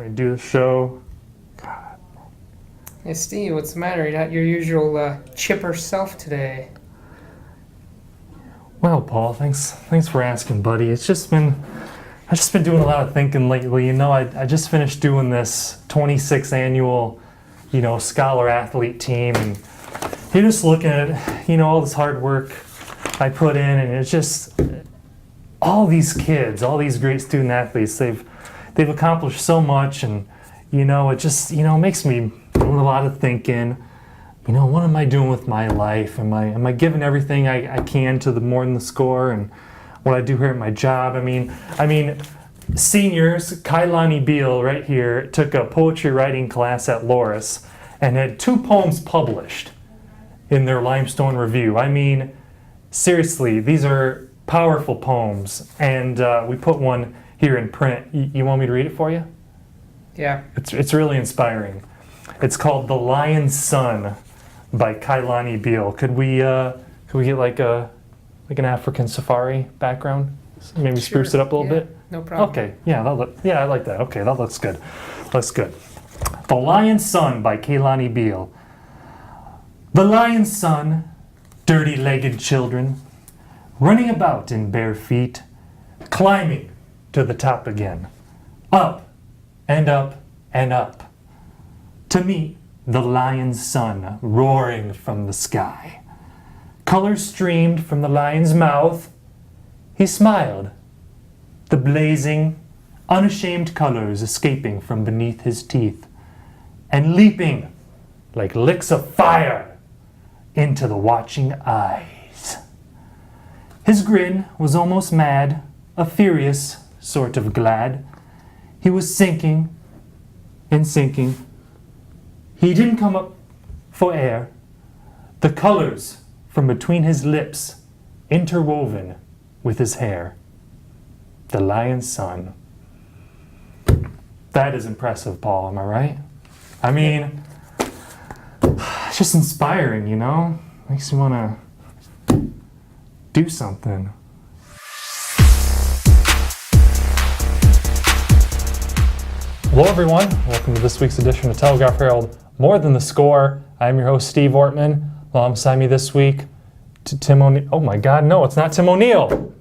I do the show. God. Hey Steve, what's the matter? You're not your usual chipper self today. Well, Paul, thanks for asking, buddy. I've just been doing a lot of thinking lately. You know, I just finished doing this 26th annual, scholar athlete team, and you're just looking at, all this hard work I put in, and it's just all these kids, all these great student athletes. They've accomplished so much, and it just makes me doing a lot of thinking. What am I doing with my life? Am I giving everything I can to the more than the score and what I do here at my job? I mean, seniors, Kailani Beal right here took a poetry writing class at Loris and had 2 poems published in their Limestone Review. I mean, seriously, these are powerful poems, and we put one here in print. You want me to read it for you? Yeah. It's really inspiring. It's called "The Lion's Son" by Kailani Beal. Could we get like an African safari background? Maybe spruce it up a little bit. No problem. Okay. Yeah. I like that. Okay, that looks good. Looks good. "The Lion's Son" by Kailani Beal. The lion's son, dirty-legged children, running about in bare feet, climbing to the top again, up and up and up, to meet the lion's son roaring from the sky. Colors streamed from the lion's mouth. He smiled, the blazing, unashamed colors escaping from beneath his teeth and leaping like licks of fire into the watching eyes. His grin was almost mad, a furious sort of glad. He was sinking and sinking. He didn't come up for air. The colors from between his lips interwoven with his hair. The lion's son. That is impressive, Paul, am I right? I mean, it's just inspiring, Makes you want to do something. Hello, everyone. Welcome to this week's edition of Telegraph Herald, More Than the Score. I'm your host, Steve Ortman. Alongside me this week, Tim O'Neill. Oh my God, no, it's not Tim O'Neill.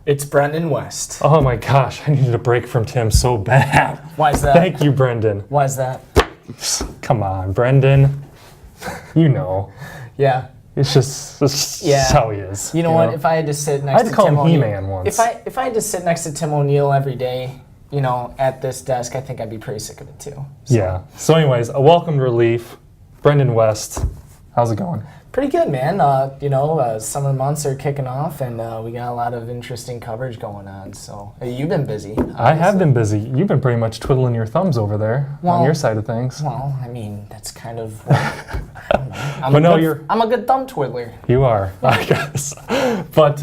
It's Brenden West. Oh my gosh, I needed a break from Tim so bad. Why is that? Thank you, Brenden. Why is that? Come on, Brenden. Yeah. It's just how he is. You know what? If I had to sit next to Tim O'Neill. I had to call him O'Neill, He-Man once. If I had to sit next to Tim O'Neill every day, at this desk, I think I'd be pretty sick of it too. So. Yeah. So anyways, a welcome to relief. Brenden West. How's it going? Pretty good, man. Summer months are kicking off, and we got a lot of interesting coverage going on. So you've been busy. Obviously. I have been busy. You've been pretty much twiddling your thumbs over there on your side of things. Well, I mean, that's kind of. I'm a good thumb twiddler. You are, I guess. But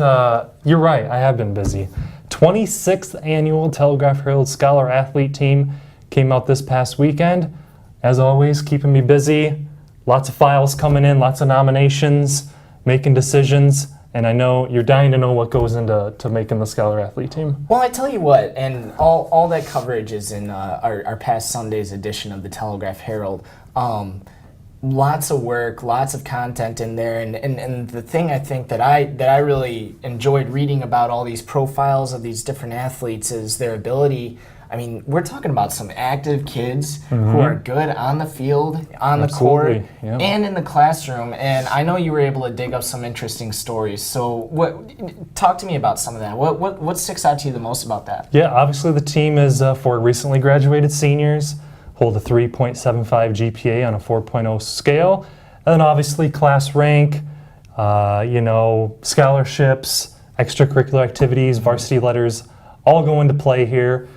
you're right. I have been busy. 26th annual Telegraph Herald Scholar Athlete Team came out this past weekend. As always, keeping me busy. Lots of files coming in, lots of nominations, making decisions, and I know you're dying to know what goes into making the Scholar Athlete Team. Well, I tell you what, and all that coverage is in our past Sunday's edition of the Telegraph Herald. Lots of work, lots of content in there, and the thing I think that I really enjoyed reading about all these profiles of these different athletes is their ability. I mean, we're talking about some active kids who are good on the field, on the court, and in the classroom. And I know you were able to dig up some interesting stories. So talk to me about some of that. What sticks out to you the most about that? Yeah, obviously the team is for recently graduated seniors, hold a 3.75 GPA on a 4.0 scale. And then obviously class rank, scholarships, extracurricular activities, varsity letters, all go into play here.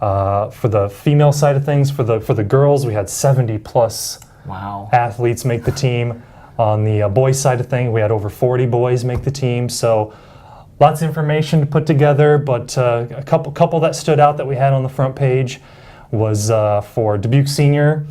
For the female side of things, for the girls, we had 70 plus athletes make the team. On the boys side of things, we had over 40 boys make the team. So lots of information to put together, but a couple that stood out that we had on the front page was for Dubuque senior,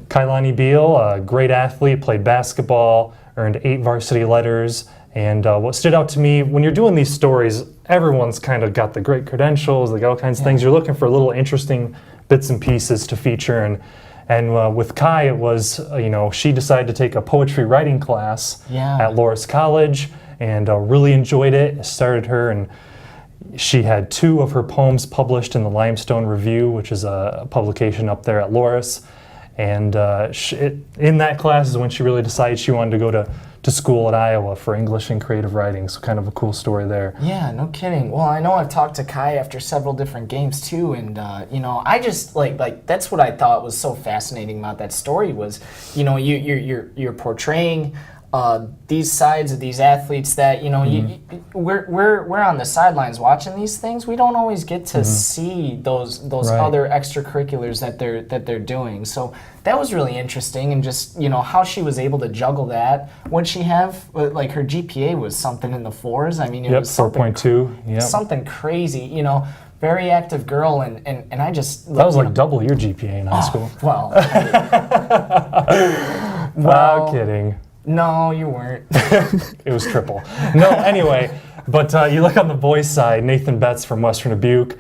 Kailani Beal, a great athlete, played basketball, earned 8 varsity letters. And what stood out to me, when you're doing these stories, everyone's kind of got the great credentials, they got all kinds of things. You're looking for little interesting bits and pieces to feature. And with Kai, it was, she decided to take a poetry writing class at Loras College and really enjoyed it. It started her, and she had 2 of her poems published in the Limestone Review, which is a publication up there at Loras. And in that class is when she really decided she wanted to go to school at Iowa for English and creative writing. So kind of a cool story there. Yeah, no kidding. Well, I know I've talked to Kai after several different games too, and I just like that's what I thought was so fascinating about that story was, you're portraying these sides of these athletes that we're on the sidelines watching these things. We don't always get to see those other extracurriculars that they're doing. So that was really interesting, and just how she was able to juggle that. What'd she have? Like her GPA was something in the 4s. I mean, it was 4.2. Yep. Something crazy. Very active girl, and I just that was like double your GPA in high school. Well, well, kidding. No, you weren't. It was triple. No, anyway, but you look on the boys' side, Nathan Betts from Western Dubuque.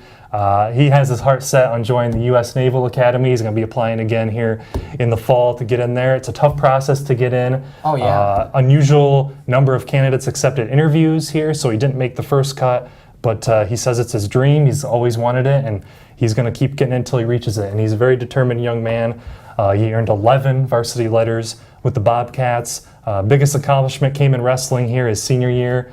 He has his heart set on joining the U.S. Naval Academy. He's going to be applying again here in the fall to get in there. It's a tough process to get in. Oh, yeah. Unusual number of candidates accepted interviews here, so he didn't make the first cut. But he says it's his dream. He's always wanted it, and he's going to keep getting it until he reaches it. And he's a very determined young man. He earned 11 varsity letters with the Bobcats. Biggest accomplishment came in wrestling here his senior year.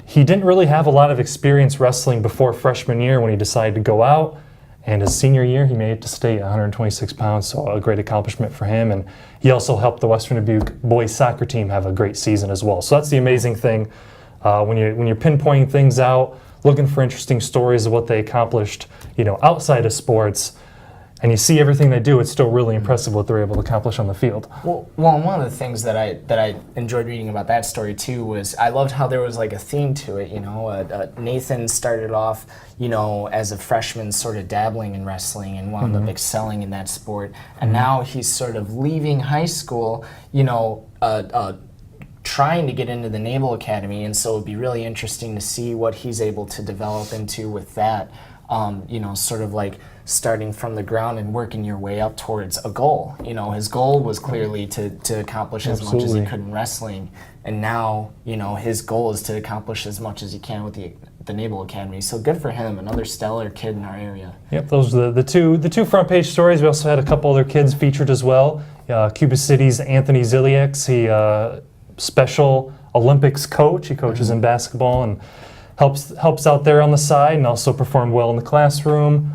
He didn't really have a lot of experience wrestling before freshman year when he decided to go out. And his senior year, he made it to state at 126 pounds, so a great accomplishment for him. And he also helped the Western Dubuque boys soccer team have a great season as well. So that's the amazing thing. When you're pinpointing things out, looking for interesting stories of what they accomplished, outside of sports, and you see everything they do, it's still really impressive what they're able to accomplish on the field. Well, and one of the things that I enjoyed reading about that story too was I loved how there was like a theme to it. Nathan started off, as a freshman, sort of dabbling in wrestling and wound up excelling in that sport, and now he's sort of leaving high school, trying to get into the Naval Academy, and so it'd be really interesting to see what he's able to develop into with that. Sort of like starting from the ground and working your way up towards a goal. His goal was clearly to accomplish as much as he could in wrestling, and now, his goal is to accomplish as much as he can with the Naval Academy. So good for him, another stellar kid in our area. Yep, those are the two front page stories. We also had a couple other kids featured as well. Cuba City's Anthony Ziliaks, he Special Olympics coach. He coaches in basketball and helps out there on the side, and also performed well in the classroom.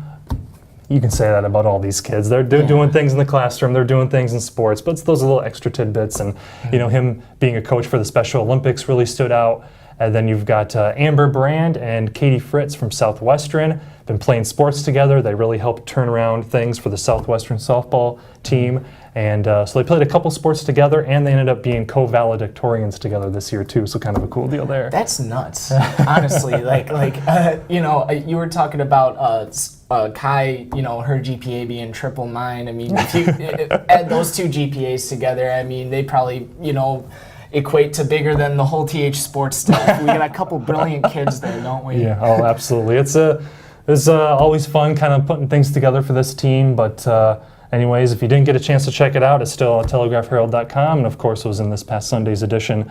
You can say that about all these kids. They're doing things in the classroom, they're doing things in sports, but it's those little extra tidbits. And him being a coach for the Special Olympics really stood out. And then you've got Amber Brand and Katie Fritz from Southwestern. Been playing sports together. They really helped turn around things for the Southwestern softball team. And so they played a couple sports together, and they ended up being co-valedictorians together this year too. So kind of a cool deal there. That's nuts, honestly. You were talking about Kai, her GPA being triple mine. I mean, if you add those two GPAs together, I mean, they probably, equate to bigger than the whole TH sports stuff. We got a couple brilliant kids there, don't we? Yeah, oh, absolutely. It's always fun kind of putting things together for this team, but anyways, if you didn't get a chance to check it out, it's still at telegraphherald.com, and of course it was in this past Sunday's edition.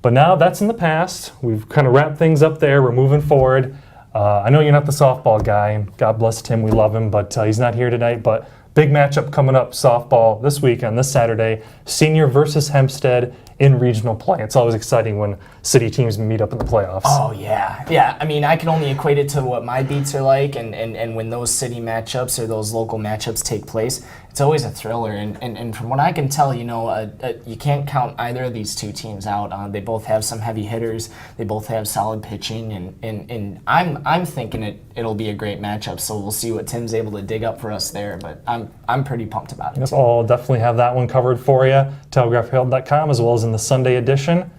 But now that's in the past. We've kind of wrapped things up there. We're moving forward. I know you're not the softball guy, and God bless Tim, we love him, but he's not here tonight. But big matchup coming up, softball this weekend, this Saturday, Senior versus Hempstead in regional play. It's always exciting when city teams meet up in the playoffs. Oh, yeah. Yeah, I mean, I can only equate it to what my beats are like, and when those city matchups or those local matchups take place, it's always a thriller. And from what I can tell, you can't count either of these two teams out. They both have some heavy hitters. They both have solid pitching, and I'm thinking it'll be a great matchup. So we'll see what Tim's able to dig up for us there. But I'm pretty pumped about it. Yep, I'll definitely have that one covered for you. TelegraphHerald.com, as well as in the Sunday edition.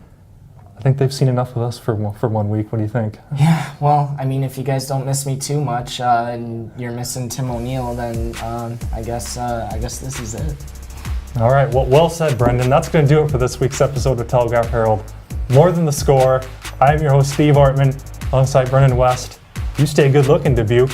I think they've seen enough of us for 1 week. What do you think? Yeah, well, I mean, if you guys don't miss me too much and you're missing Tim O'Neill, then I guess this is it. All right, well said, Brenden. That's going to do it for this week's episode of Telegraph Herald. More Than the Score. I'm your host, Steve Ortman, alongside Brendan West. You stay good looking, Dubuque.